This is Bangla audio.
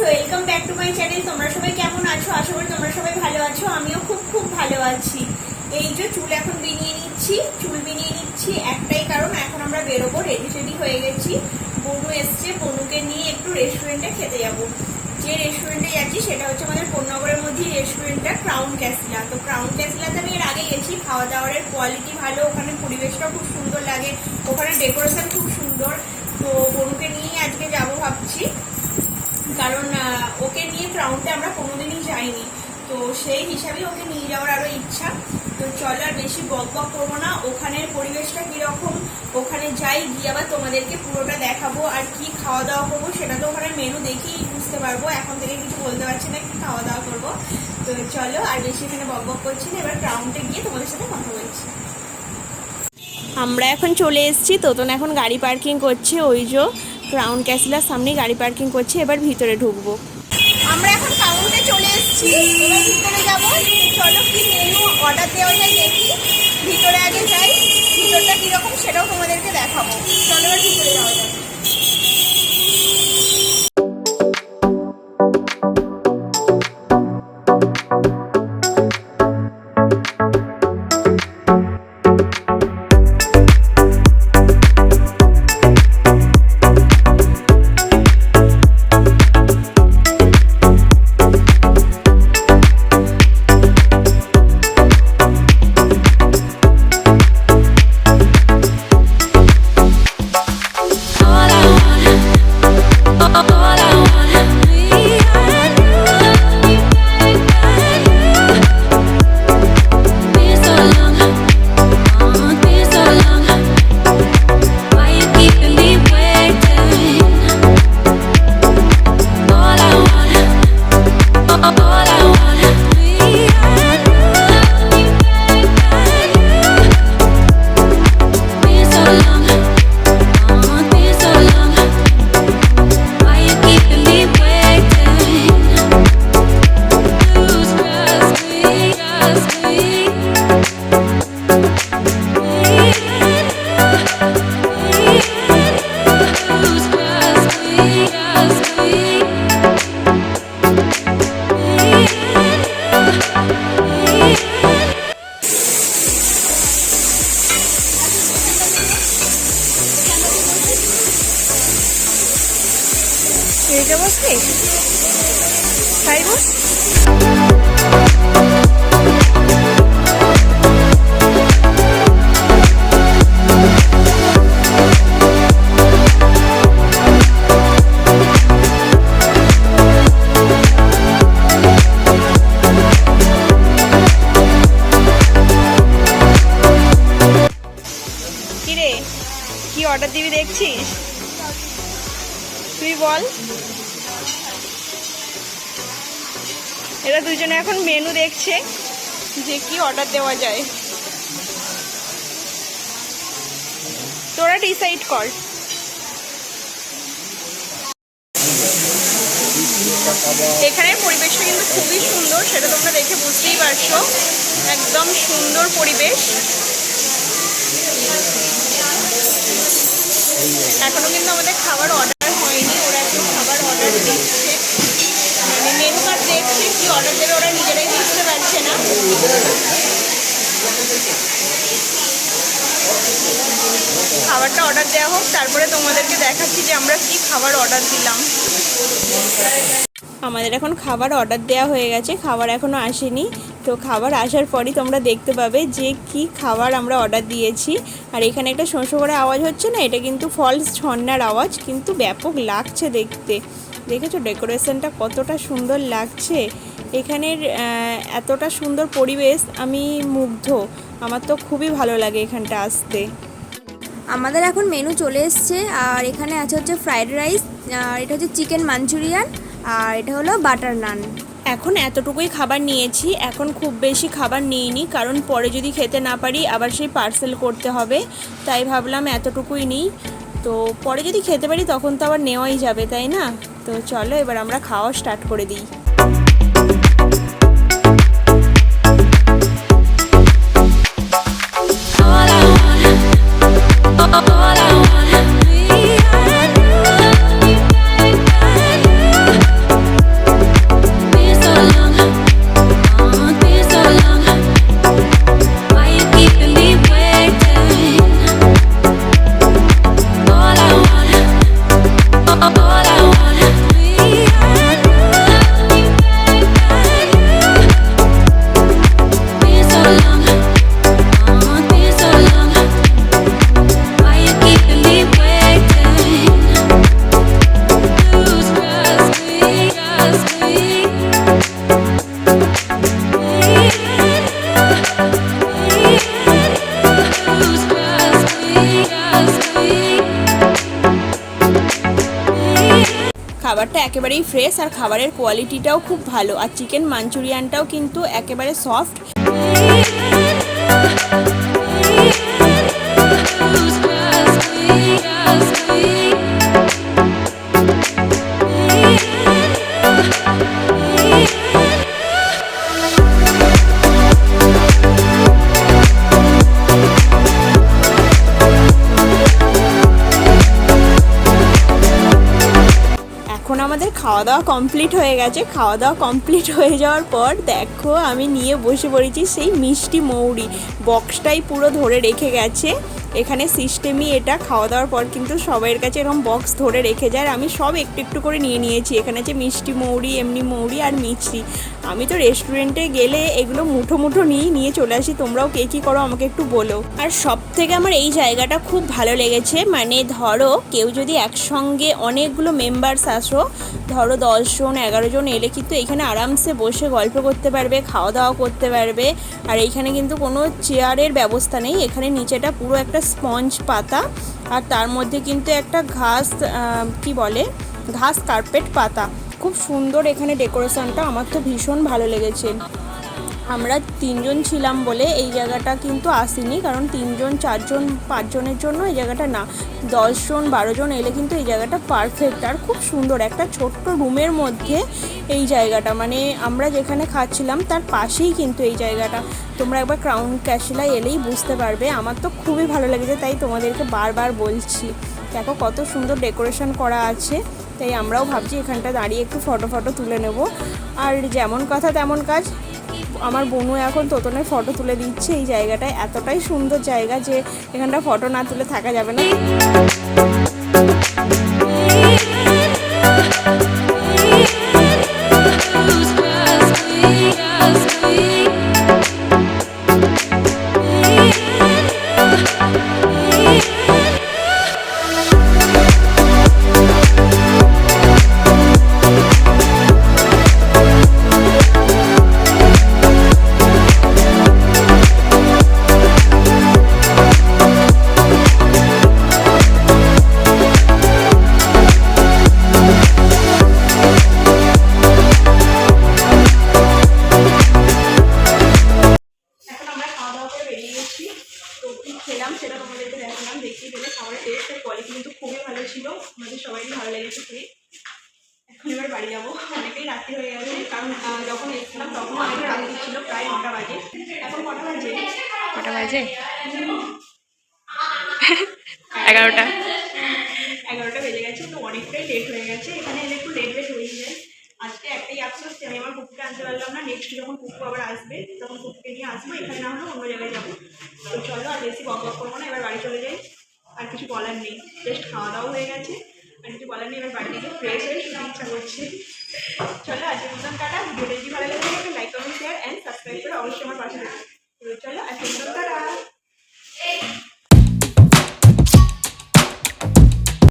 Welcome back to my channel. তোমরা সবাই কেমন আছো? আশা করি তোমরা সবাই ভালো আছো। আমিও খুব খুব ভালো আছি। এই যে চুল এখন বিনিয়ে নিচ্ছি একটাই কারণ, এখন আমরা বেরোবো, রেডি হয়ে গেছি। বনু এসছে, বনুকে নিয়ে একটু রেস্টুরেন্টে খেতে যাবো। যে রেস্টুরেন্টে যাচ্ছি সেটা হচ্ছে আমাদের কোন্নগরের মধ্যে রেস্টুরেন্টটা ক্রাউন ক্যাসলা। তো ক্রাউন ক্যাসলাতে আমি এর আগে গেছি, খাওয়া দাওয়ার কোয়ালিটি ভালো, ওখানে পরিবেশটা খুব সুন্দর লাগে, ওখানে ডেকোরেশন খুব সুন্দর। তো বনুকে নিয়ে আজকে যাবো ভাবছি, কারণ ওকে নিয়ে ক্রাউনটা আমরা কোনোদিনই যাইনি, তো সেই হিসাবে ওকে নিয়ে যাওয়ার আরো ইচ্ছা। তো চলো আর বেশি বক করবো না, ওখানের পরিবেশটা কিরকম, ওখানে যাই গিয়ে আবার তোমাদেরকে পুরোটা দেখাবো। আর কি খাওয়া দাওয়া করবো সেটা তো ওখানে মেনু দেখেই বুঝতে পারবো, এখন থেকে কিছু বলতে পারছি না কি খাওয়া দাওয়া করবো। তো চলো আর বেশি এখানে বক করছি না, এবার ক্রাউনটা গিয়ে তোমাদের সাথে কথা বলছি। আমরা এখন চলে এসেছি, তোতন এখন গাড়ি পার্কিং করছে, ওই যে ক্রাউন ক্যাসলার সামনে গাড়ি পার্কিং করছে। এবার ভিতরে ঢুকবো। আমরা এখন ক্রাউনে চলে এসেছি, এবার ভিতরে যাবো। চলো কি মেনু অর্ডার দেওয়া যায় দেখি, ভিতরে আগে যাই, ভিতরটা কিরকম সেটাও তোমাদেরকে দেখাবো। চলো এবার ভিতরে যাওয়া যাবে। এটা বসে খাইব। কিরে কি অর্ডার দিবি দেখছিস? তুই বল। এরা দুজনে এখন মেনু দেখছে যে কি অর্ডার দেওয়া যায়, তোরা ডিসাইড কর। এখানের পরিবেশটা কিন্তু খুবই সুন্দর, সেটা তোমরা দেখে বুঝতেই পারছো, একদম সুন্দর পরিবেশ। এখনো কিন্তু আমাদের খাবার অর্ডার হয়নি, ওরা একটু খাবার অর্ডার দিচ্ছে, মানে মেনু কার্ড দেখছে, কি অর্ডার দেবে ওরা নিজেরাই বুঝতে পারছে না। খাবারটা অর্ডার দেওয়া হোক, তারপরে তোমাদেরকে দেখাচ্ছি যে আমরা কি খাবার অর্ডার দিলাম। আমাদের এখন খাবার অর্ডার দেওয়া হয়ে গেছে, খাবার এখনও আসেনি। তো খাবার আসার পরই তোমরা দেখতে পাবে যে কি খাবার আমরা অর্ডার দিয়েছি। আর এখানে একটা শোঁ করে আওয়াজ হচ্ছে না, এটা কিন্তু ফলস ঝর্ণার আওয়াজ, কিন্তু ব্যাপক লাগছে দেখতে। দেখেছো ডেকোরেশনটা কতটা সুন্দর লাগছে, এখানের এতটা সুন্দর পরিবেশ, আমি মুগ্ধ। আমার তো খুবই ভালো লাগে এখানটা আসতে। আমাদের এখন মেনু চলে এসছে, আর এখানে আছে হচ্ছে ফ্রাইড রাইস, আর এটা হচ্ছে চিকেন মাঞ্চুরিয়ান, আর এটা হলো বাটার নান। এখন এতটুকুই খাবার নিয়েছি, এখন খুব বেশি খাবার নিইনি, কারণ পরে যদি খেতে না পারি আবার সেই পার্সেল করতে হবে, তাই ভাবলাম এতটুকুই নিই। তো পরে যদি খেতে পারি তখন তো আবার নেওয়াই যাবে, তাই না? তো চলো এবার আমরা খাওয়া স্টার্ট করে দিই। খাবারটা একেবারেই ফ্রেশ আর খাবারের কোয়ালিটিটাও খুব ভালো, আর চিকেন মাঞ্চুরিয়ানটাও কিন্তু একেবারে সফট। এখন আমাদের খাওয়া দাওয়া কমপ্লিট হয়ে গেছে। খাওয়া দাওয়া কমপ্লিট হয়ে যাওয়ার পর দেখো আমি নিয়ে বসে পড়েছি সেই মিষ্টি মৌরি। বক্সটাই পুরো ধরে রেখে গেছে। এখানে সিস্টেমই এটা, খাওয়া দাওয়ার পর কিন্তু সবাইয়ের কাছে এরকম বক্স ধরে রেখে যায়। আর আমি সব একটু একটু করে নিয়ে নিয়েছি। এখানে আছে মিষ্টি মৌরি, এমনি মৌরি আর মিষ্টি। আমি তো রেস্টুরেন্টে গেলে এগুলো মুঠো মুঠো নিয়ে চলে আসি। তোমরাও কে কী করো আমাকে একটু বলো। আর সব থেকে আমার এই জায়গাটা খুব ভালো লেগেছে, মানে ধরো কেউ যদি একসঙ্গে অনেকগুলো মেম্বার্স আসো, ধরো 10 জন 11 জন এলে কিন্তু এখানে আরামসে বসে গল্প করতে পারবে, খাওয়া দাওয়া করতে পারবে। আর এইখানে কিন্তু কোনো চেয়ারের ব্যবস্থা নেই। এখানে নিচেটা পুরো একটা স্পঞ্জ পাতা, আর তার মধ্যে কিন্তু একটা ঘাস কার্পেট পাতা। খুব সুন্দর এখানে ডেকোরেশনটা, আমার তো ভীষণ ভালো লেগেছে। আমরা 3 জন ছিলাম বলে এই জায়গাটা কিন্তু আসিনি, কারণ 3 জন 4 জন 5 জনের জন্য এই জায়গাটা না, 10 জন 12 জন এলে কিন্তু এই জায়গাটা পারফেক্ট। আর খুব সুন্দর একটা ছোট্ট রুমের মধ্যে এই জায়গাটা, মানে আমরা যেখানে খাচ্ছিলাম তার পাশেই কিন্তু এই জায়গাটা। তোমরা একবার ক্রাউন ক্যাসেলায় এলেই বুঝতে পারবে। আমার তো খুবই ভালো লেগেছে, তাই তোমাদেরকে বারবার বলছি। দেখো কত সুন্দর ডেকোরেশন করা আছে। তাই আমরাও ভাবছি এখানটা দাঁড়িয়ে একটু ফটো তুলে নেব। আর যেমন কথা তেমন কাজ, আমার বোনও এখন তোতনের ফটো তুলে দিচ্ছে। এই জায়গাটায় এতটাই সুন্দর জায়গা যে এখানটা ফটো না তুলে থাকা যাবে না। খেলাম সেটা তোমাদেরকে দেখালাম, দেখতেই পেলে খাবারের টেস্ট আর কোয়ালিটি কিন্তু খুবই ভালো ছিল। আমাদের সবাইই ভালো লেগেছে খেয়ে। এখন এবার বাড়ি যাবো, অনেকটাই রাত্রি হয়ে গেছে, কারণ যখন এসেছিলাম তখন অনেকটা রাত্রি ছিল, প্রায় 9টা বাজে। এখন কটা বাজে? 11টা বেজে গেছে, তো অনেকটাই লেট হয়ে গেছে। এখানে এলে একটু লেট হয়ে যায়। আজকে একটাই আফসোস যে আমি আমার কুকুরকে আনতে পারলাম না। নেক্সট যখন কুকুর আবার আসবে তখন কুকুরকে নিয়ে আসবো, এখানে না হলে অন্য জায়গায় যাবো। তো চলো আর বেশি বক করবো না, এবার বাড়ি চলে যাই। আর কিছু বলার নেই, জাস্ট খাওয়া দাওয়া হয়ে গেছে, আর কিছু বলার নেই। এবার বাড়ি থেকে ফ্রেশ হয়ে শুতে ইচ্ছা করছে। চলো আজকের মতন টাটা। ভিডিওটা যদি ভালো লাগে like comment share and subscribe করে অবশ্যই আমার পাশে থাকবে। চলো আজকের মতন টাটা।